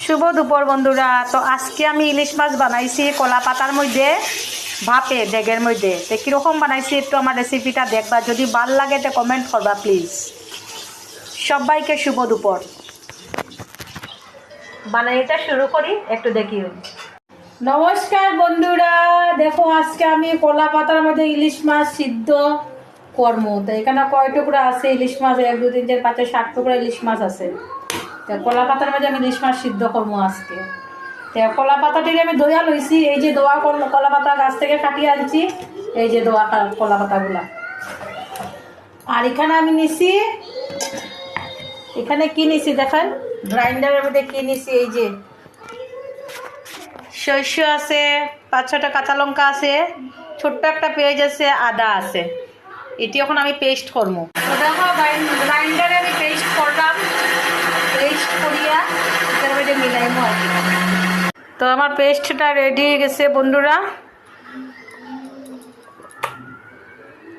শুভ দুপুর বন্ধুরা। তো আজকে আমি ইলিশ মাছ বানাইছি কলা পাতার মধ্যে ভাপে ডেগের মধ্যে। তো কীরকম বানাইছি একটু আমার রেসিপিটা দেখবা, যদি ভাল লাগে তো কমেন্ট করবা প্লিজ। সবাইকে শুভ দুপুর। বানাইটা শুরু করি, একটু দেখি। নমস্কার বন্ধুরা, দেখো আজকে আমি কলা পাতার মধ্যে ইলিশ মাছ সিদ্ধ করবো। তো এখানে কয় টুকরা আছে ইলিশ মাছ? 1 2 3 4 5 6 7 টুকরা ইলিশ মাছ আছে। তো কলা পাতার মধ্যে আমি ইলিশ মাছ সিদ্ধ করবো আজকে। তো কলা পাতাটিকে আমি দোয়া লইছি, এই যে দোয়া কলা পাতা গাছ থেকে কাটিয়ে আনছি, এই যে দোয়া কলা পাতাগুলা। আর এখানে আমি নিছি, এখানে কি নিছি দেখেন, গ্রাইন্ডারের মধ্যে কি নিছি, এই যে সরষে আছে, 5-6টা কাঁচা লঙ্কা আছে, ছোট্ট একটা পেঁয়াজ আছে, আদা আছে। এটি এখন আমি পেস্ট করবো। তো দেখো গ্রাইন্ডারে আমি পেস্ট করলাম, পেস্ট করিয়া এটার মধ্যে মিলাইবো আর কি। তো আমার পেস্টটা রেডি হয়ে গেছে বন্ধুরা,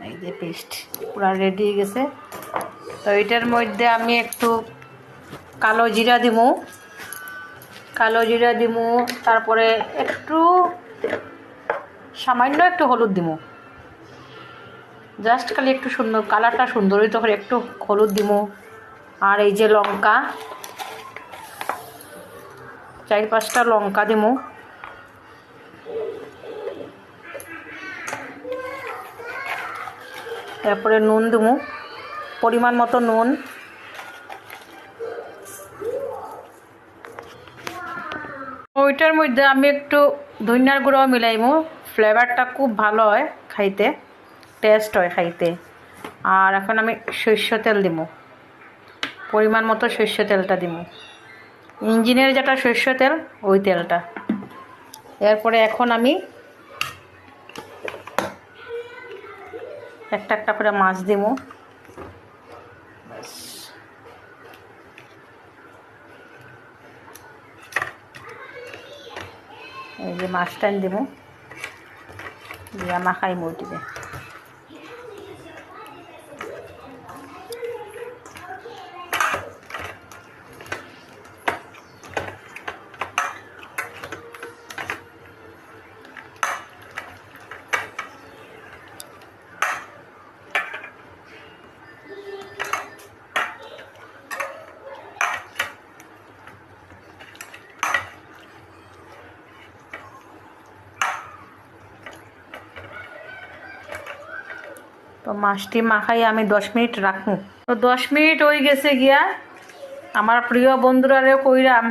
এই যে পেস্ট পুরো রেডি হয়ে গেছে। তো এটার মধ্যে আমি একটু কালো জিরা দিমু, তারপরে একটু সামান্য একটু হলুদ দিমু, জাস্ট খালি একটু সুন্দর কালারটা সুন্দর হইতে করে একটু হলুদ দিমু। আর এই যে লঙ্কা, 4-5টা লঙ্কা দিমু। তারপরে নুন দিমু, পরিমাণ মতো নুন। ওইটার মধ্যে আমি একটু ধনিয়ার গুঁড়ো মিলাইমু, ফ্লেভারটা খুব ভালো হয় খাইতে, টেস্ট হয় খাইতে। আর এখন আমি সরষের তেল দিমু, পরিমাণ মতো সরষের তেলটা দিমু, ইঞ্জিনের যেটা সরষের তেল ওই তেলটা। এরপরে এখন আমি একটা একটা করে মাছ দিমু। এই যে মাছটা দিমু, দিয়া মাখাই মুটিবে। তো মাছটি মাখাই আমি 10 মিনিট রাখবো। তো 10 মিনিট হয়ে গেছে গিয়া, আমার প্রিয় বন্ধুরারেও কইরাম